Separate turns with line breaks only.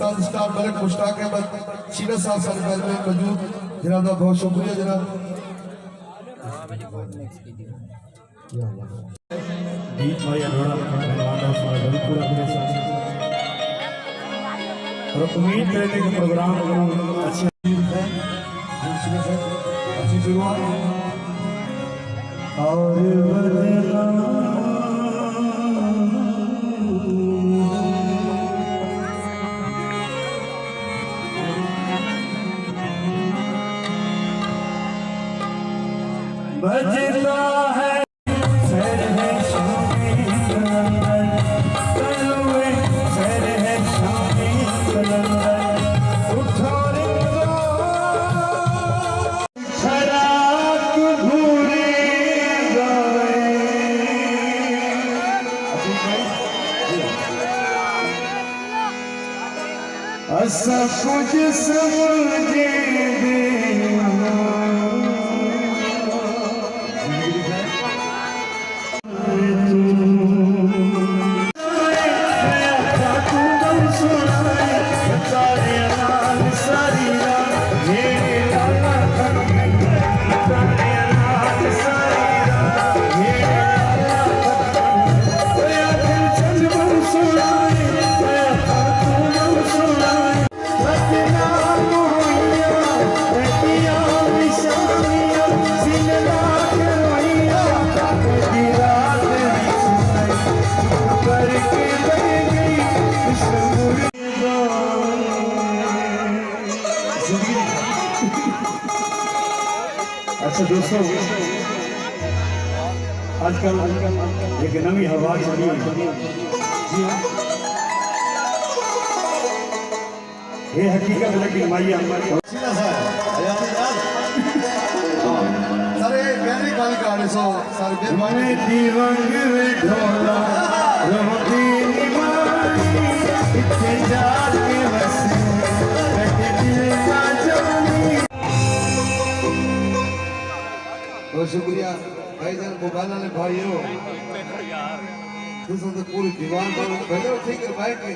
उस्ताद staff Malik Mushtaq Ahmad सीना साहब सरकार में मौजूद जनाब का बहुत शुक्रिया जनाब।
गीत भाई अरोड़ा मेहमान उसमें पूरा मेरे साथ और उम्मीद करते हैं कि प्रोग्राम अच्छा
है अच्छी शुरुआत
और बजता है सर है शामी कलंदर कलवे सर है शामी कलंदर उठो रिंगो शराब भूरी गावे असा कुछ समझे अच्छा दोस्तों, आजकल एक नवी हवा चली है। ये हकीकत लेकिन माइया
सीना साहब सारे पहली बार का सो सारे
मैं दीवान में ढोला रोती निमानी इतने जाके बसे बैठे दिल का जानी।
बहुत शुक्रिया भाईजान मोबाइल वाले भाइयों पूरी दीवान पर पहले ठीक है भाई